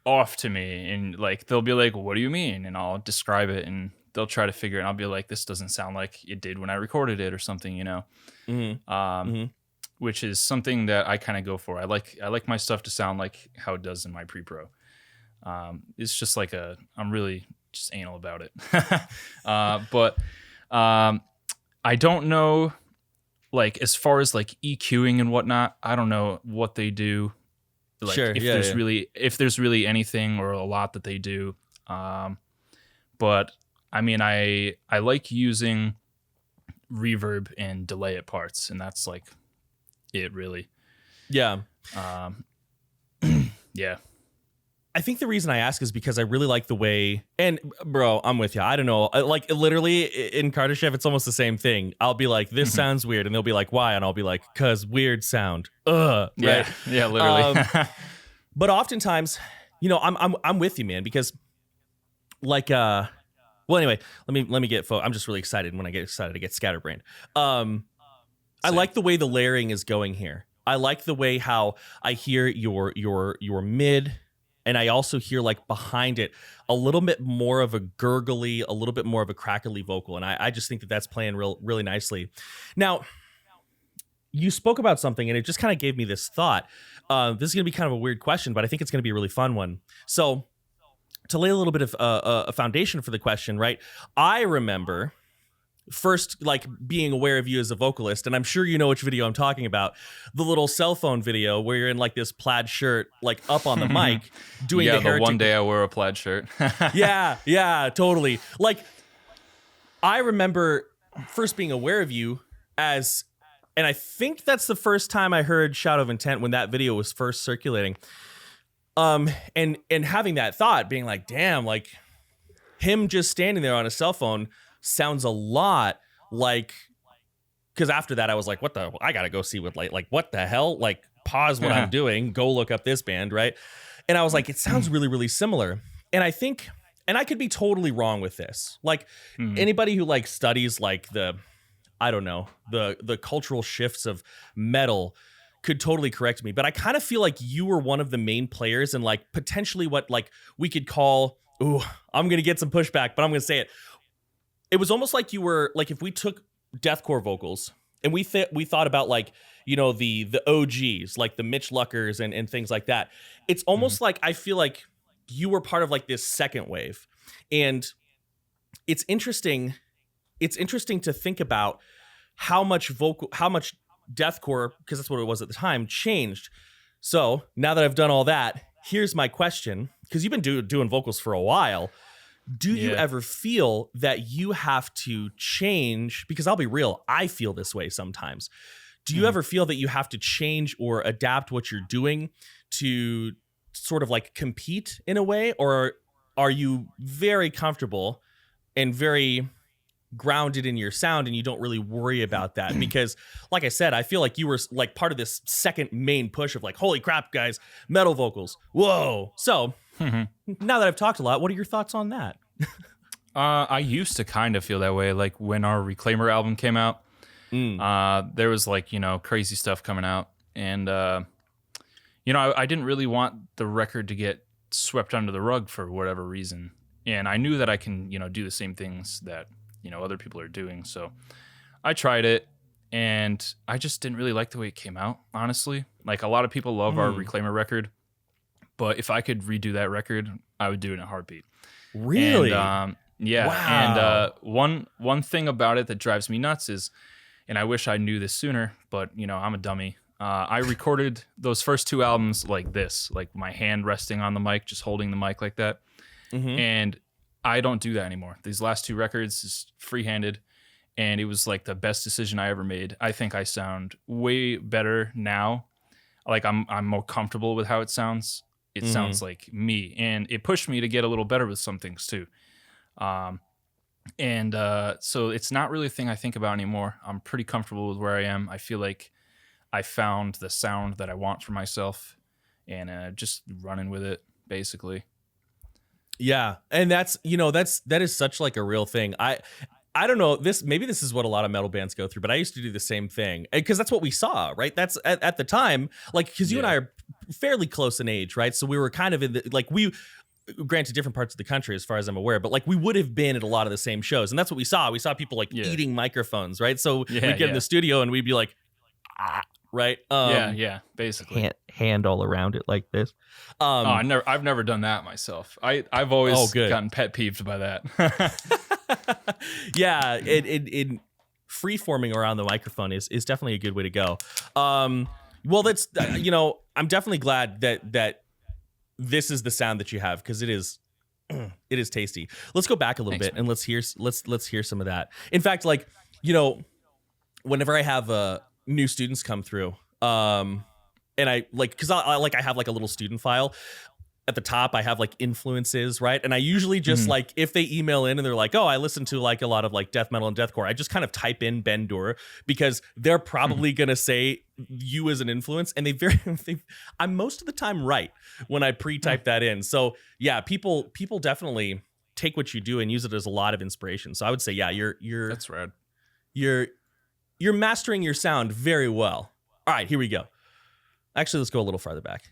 [SPEAKER 2] off to me. And like, they'll be like, what do you mean? And I'll describe it and they'll try to figure it. And I'll be like, this doesn't sound like it did when I recorded it or something, you know? Which is something that I kind of go for. I like my stuff to sound like how it does in my pre-pro. It's just like I'm really just anal about it. But I don't know, like as far as like EQing and whatnot, I don't know what they do. Like
[SPEAKER 3] sure,
[SPEAKER 2] if there's really anything or a lot that they do. But I mean, I like using reverb and delay at parts, and that's like it really.
[SPEAKER 3] Yeah.
[SPEAKER 2] Yeah.
[SPEAKER 3] I think the reason I ask is because I really like the way, and bro, I'm with you. I don't know. Like literally in Kardashev, it's almost the same thing. I'll be like, this sounds weird. And they'll be like, why? And I'll be like, cause weird sound. Right?
[SPEAKER 2] Yeah, literally.
[SPEAKER 3] But oftentimes, you know, I'm with you, man, because like, well, anyway, let me get, I'm just really excited. When I get excited, I get scatterbrained. I like the way the layering is going here. I like the way how I hear your mid, and I also hear like behind it a little bit more of a gurgly, a little bit more of a crackly vocal. And I just think that that's playing really nicely. Now, you spoke about something and it just kind of gave me this thought. This is going to be kind of a weird question, but I think it's going to be a really fun one. So to lay a little bit of a foundation for the question, right? I remember first like being aware of you as a vocalist, and I'm sure you know which video I'm talking about, the little cell phone video where you're in like this plaid shirt, like up on the mic doing
[SPEAKER 2] the one day I wear a plaid shirt.
[SPEAKER 3] yeah, totally. Like I remember first being aware of you as, and I think that's the first time I heard Shadow of Intent when that video was first circulating. And having that thought, being like, damn, like him just standing there on a cell phone sounds a lot like, because after that I was like, I gotta go see what like what the hell, like pause what I'm doing, go look up this band, right? And I was like, it sounds really, really similar. And I think, and I could be totally wrong with this, like anybody who like studies like the cultural shifts of metal could totally correct me, but I kind of feel like you were one of the main players and like potentially what like we could call, I'm gonna get some pushback, but I'm gonna say it. It was almost like you were like, if we took deathcore vocals and we thought about like, you know, the OGs, like the Mitch Luckers and things like that. It's almost like I feel like you were part of like this second wave, and it's interesting to think about how much deathcore, because that's what it was at the time, changed. So now that I've done all that, here's my question, because you've been doing vocals for a while. Do you ever feel that you have to change? Because I'll be real, I feel this way sometimes. Do you ever feel that you have to change or adapt what you're doing to sort of like compete in a way? Or are you very comfortable and very grounded in your sound and you don't really worry about that? Because like I said, I feel like you were like part of this second main push of like, holy crap, guys, metal vocals. Whoa. So now that I've talked a lot, what are your thoughts on that?
[SPEAKER 2] I used to kind of feel that way. Like when our Reclaimer album came out, there was like, you know, crazy stuff coming out. And, you know, I didn't really want the record to get swept under the rug for whatever reason. And I knew that I can, you know, do the same things that, you know, other people are doing. So I tried it and I just didn't really like the way it came out, honestly. Like a lot of people love our Reclaimer record, but if I could redo that record, I would do it in a heartbeat.
[SPEAKER 3] Really?
[SPEAKER 2] And, yeah.
[SPEAKER 3] Wow.
[SPEAKER 2] And one thing about it that drives me nuts is, and I wish I knew this sooner, but you know, I'm a dummy. I recorded those first two albums like this, like my hand resting on the mic, just holding the mic like that. And I don't do that anymore. These last two records is free-handed, and it was like the best decision I ever made. I think I sound way better now. Like I'm more comfortable with how it sounds. It sounds like me, and it pushed me to get a little better with some things too. So it's not really a thing I think about anymore. I'm pretty comfortable with where I am. I feel like I found the sound that I want for myself, and just running with it, basically.
[SPEAKER 3] Yeah, and that is such like a real thing. I don't know, maybe this is what a lot of metal bands go through, but I used to do the same thing because that's what we saw, right? That's at the time, like, because you and I are fairly close in age, right? So we were kind of in the, like, granted different parts of the country as far as I'm aware, but like we would have been at a lot of the same shows, and that's what we saw. We saw people like eating microphones, right? So we'd get in the studio and we'd be like, right?
[SPEAKER 2] Basically.
[SPEAKER 4] Hand all around it like this.
[SPEAKER 2] I've never done that myself. I've always gotten pet peeved by that.
[SPEAKER 3] Yeah, it free-forming around the microphone is definitely a good way to go. Well, that's I'm definitely glad that this is the sound that you have, because it is tasty. Let's go back a little bit, man. And let's hear some of that. In fact, like, whenever I have new students come through, and I like, because I have like a little student file. At the top, I have like influences, right? And I usually just like, if they email in and they're like, oh, I listen to like a lot of like death metal and deathcore, I just kind of type in Ben Duerr, because they're probably going to say you as an influence. And I'm most of the time right when I pre-type that in. So yeah, people definitely take what you do and use it as a lot of inspiration. So I would say, yeah, you're
[SPEAKER 2] that's rad.
[SPEAKER 3] You're mastering your sound very well. All right, here we go. Actually, let's go a little farther back.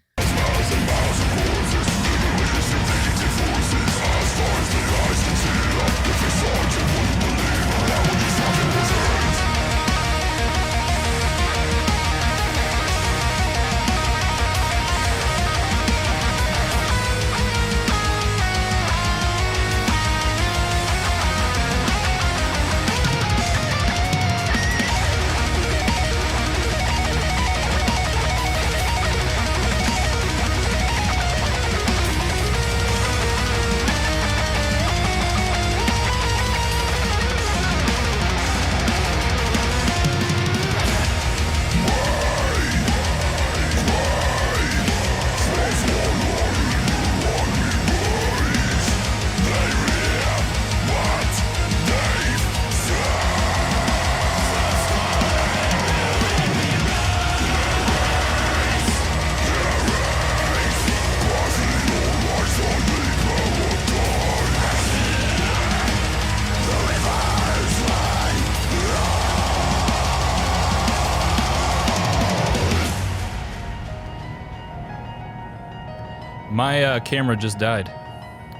[SPEAKER 2] My camera just died.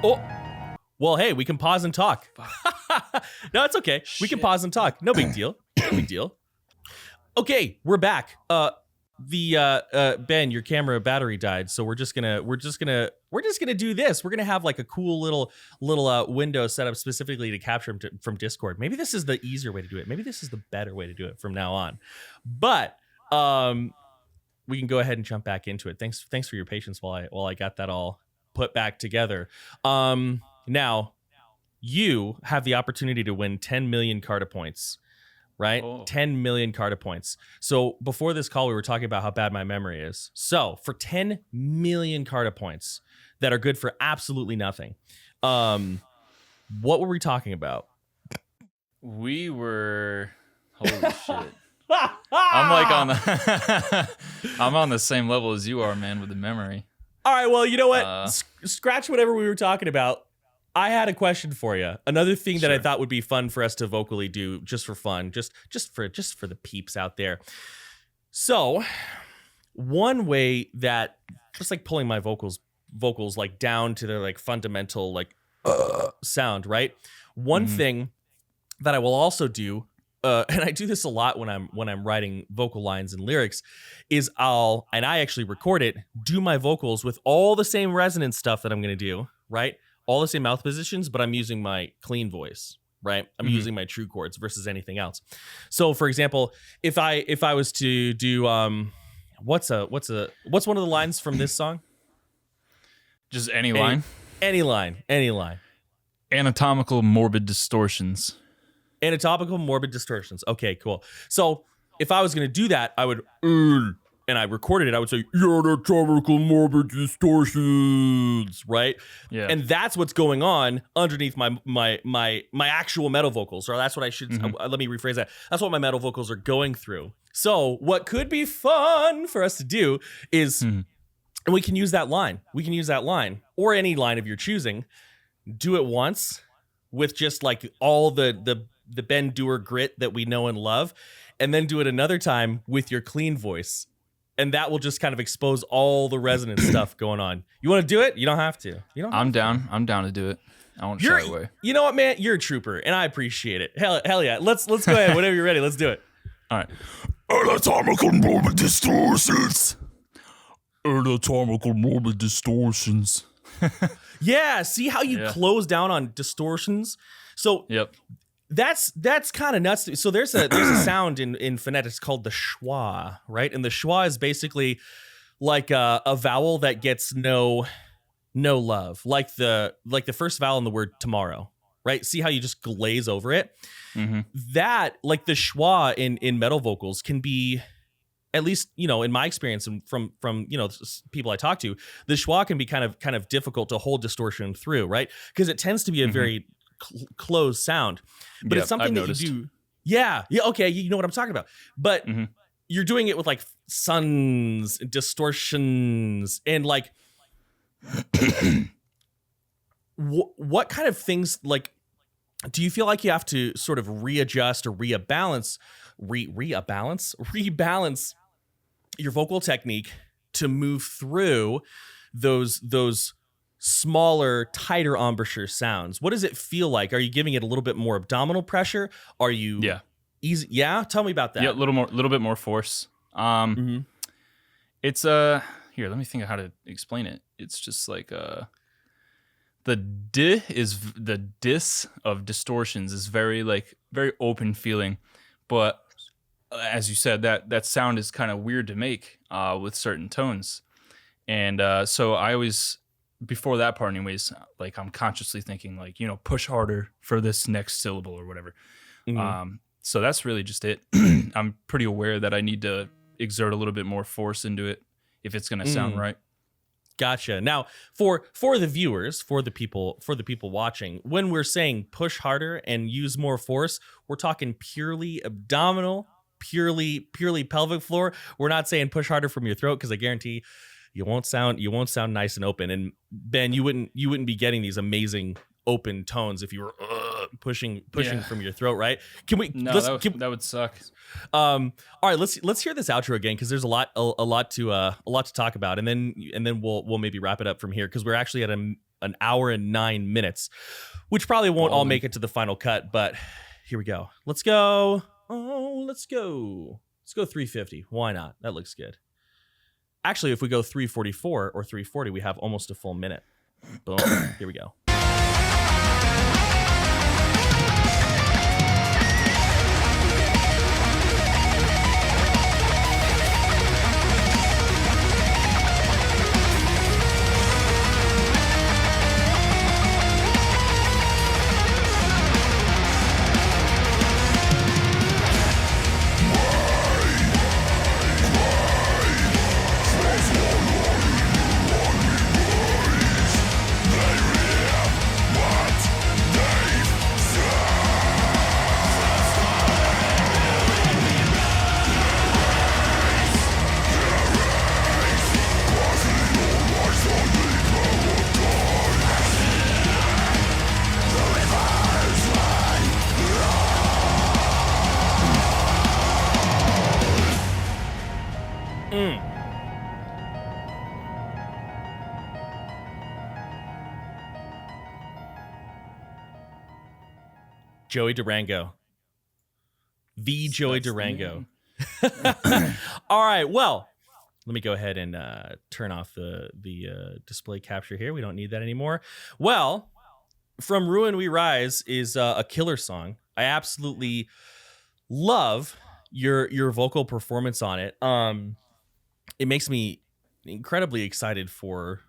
[SPEAKER 3] Oh, well, hey, we can pause and talk. No, it's okay. We can pause and talk. No big deal. No big deal. Okay, we're back. Ben, your camera battery died, so we're just gonna do this. We're gonna have like a cool little window set up specifically to capture them from Discord. Maybe this is the easier way to do it. Maybe this is the better way to do it from now on. But we can go ahead and jump back into it. Thanks for your patience while I got that all put back together. Now you have the opportunity to win 10 million Carta points. Right?
[SPEAKER 2] Oh.
[SPEAKER 3] 10 million Carta points. So before this call, we were talking about how bad my memory is. So for 10 million Carta points that are good for absolutely nothing, what were we talking about?
[SPEAKER 2] We were, holy shit. I'm like I'm on the same level as you are, man, with the memory.
[SPEAKER 3] All right, well, you know what? Scratch whatever we were talking about. I had a question for you. Another thing that I thought would be fun for us to vocally do, just for fun, just for the peeps out there. So, one way that just like pulling my vocals like down to their like fundamental like sound, right? One thing that I will also do, and I do this a lot when I'm writing vocal lines and lyrics, is I actually record it, do my vocals with all the same resonance stuff that I'm gonna do, right? All the same mouth positions, but I'm using my clean voice, right? I'm using my true chords versus anything else. So, for example, if I was to do what's one of the lines from this song?
[SPEAKER 2] Just any line?
[SPEAKER 3] Any line.
[SPEAKER 2] Anatomical morbid distortions.
[SPEAKER 3] Anatomical morbid distortions. Okay, cool. So, if I was going to do that, I would and I recorded it, I would say anatomical morbid distortions, right?
[SPEAKER 2] Yeah.
[SPEAKER 3] And that's what's going on underneath my actual metal vocals. Or that's what I should let me rephrase that. That's what my metal vocals are going through. So what could be fun for us to do is, and we can use that line. We can use that line or any line of your choosing. Do it once with just like all the Ben Duerr grit that we know and love, and then do it another time with your clean voice. And that will just kind of expose all the resonance stuff going on. You want to do it? You don't have to.
[SPEAKER 2] I'm down to do it. I won't shy away.
[SPEAKER 3] You know what, man? You're a trooper, and I appreciate it. Hell yeah. Let's go ahead. Whenever you're ready, let's do it.
[SPEAKER 2] All right.
[SPEAKER 1] Anatomical morbid distortions.
[SPEAKER 2] Anatomical morbid distortions.
[SPEAKER 3] Yeah. See how you close down on distortions? So
[SPEAKER 2] yep.
[SPEAKER 3] That's kind of nuts. So there's a sound in phonetics called the schwa, right? And the schwa is basically like a vowel that gets no love, like the first vowel in the word tomorrow, right? See how you just glaze over it? That, like the schwa in metal vocals, can be, at least, you know, in my experience and from you know, people I talk to, the schwa can be kind of difficult to hold distortion through, right? Because it tends to be a very closed sound, but it's something that you do. Yeah. Okay. You know what I'm talking about, but you're doing it with like suns, distortions, and like what kind of things, like, do you feel like you have to sort of readjust or rebalance your vocal technique to move through those smaller, tighter embouchure sounds? What does it feel like? Are you giving it a little bit more abdominal pressure? Are you easy? Yeah, tell me about that.
[SPEAKER 2] Yeah, a little bit more force. It's here, let me think of how to explain it. It's just like the dis of distortions is very open feeling, but as you said, that sound is kind of weird to make with certain tones. And so I always, before that part anyways, like I'm consciously thinking like, you know, push harder for this next syllable or whatever. So that's really just it. I'm pretty aware that I need to exert a little bit more force into it if it's going to sound right.
[SPEAKER 3] Gotcha. Now, for the viewers, for the people watching, when we're saying push harder and use more force, we're talking purely abdominal, purely pelvic floor. We're not saying push harder from your throat, because I guarantee you won't sound nice and open. And Ben, you wouldn't be getting these amazing open tones if you were pushing
[SPEAKER 2] Yeah.
[SPEAKER 3] from your throat, right? Can we?
[SPEAKER 2] No, that would suck.
[SPEAKER 3] All right, let's hear this outro again because there's a lot to talk about, and then we'll maybe wrap it up from here because we're actually at an hour and 9 minutes, which probably won't all make it to the final cut, but here we go. Let's go. Let's go 350. Why not? That looks good. Actually, if we go 344 or 340, we have almost a full minute. Boom. Here we go. Joey Durango. The Joey Durango. All right. Well, let me go ahead and turn off the display capture here. We don't need that anymore. Well, From Ruin We Rise is a killer song. I absolutely love your vocal performance on it. It makes me incredibly excited for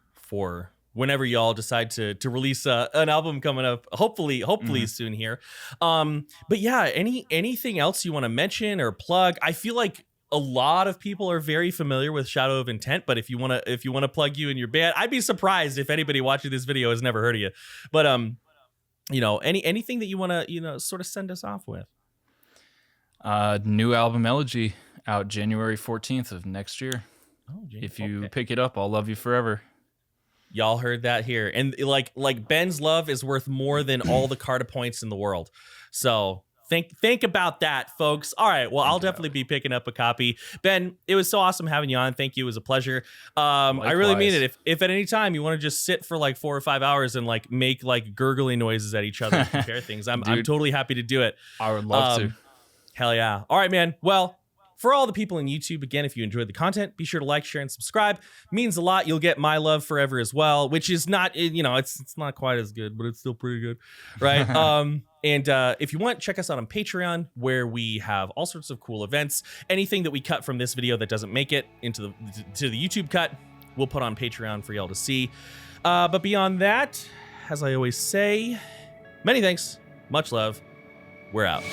[SPEAKER 3] whenever y'all decide to release an album coming up, hopefully soon here. But yeah, anything else you want to mention or plug? I feel like a lot of people are very familiar with Shadow of Intent, but if you want to plug you in your band, I'd be surprised if anybody watching this video has never heard of you. But anything that you want to sort of send us off with.
[SPEAKER 2] New album Elegy out January 14th of next year.
[SPEAKER 3] Oh,
[SPEAKER 2] if you pick it up, I'll love you forever.
[SPEAKER 3] Y'all heard that here. And like Ben's love is worth more than all the Carta points in the world. So think about that, folks. All right. Well, I'll definitely be picking up a copy. Ben, it was so awesome having you on. Thank you. It was a pleasure. I really mean it. If at any time you want to just sit for like 4 or 5 hours and like make like gurgling noises at each other and compare things, I'm totally happy to do it.
[SPEAKER 2] I would love to.
[SPEAKER 3] Hell yeah. All right, man. Well, for all the people in YouTube, again, if you enjoyed the content, be sure to like, share, and subscribe. Means a lot. You'll get my love forever as well, which is not, it's not quite as good, but it's still pretty good, right? And if you want, check us out on Patreon, where we have all sorts of cool events. Anything that we cut from this video that doesn't make it into the YouTube cut, we'll put on Patreon for y'all to see. But beyond that, as I always say, many thanks, much love. We're out.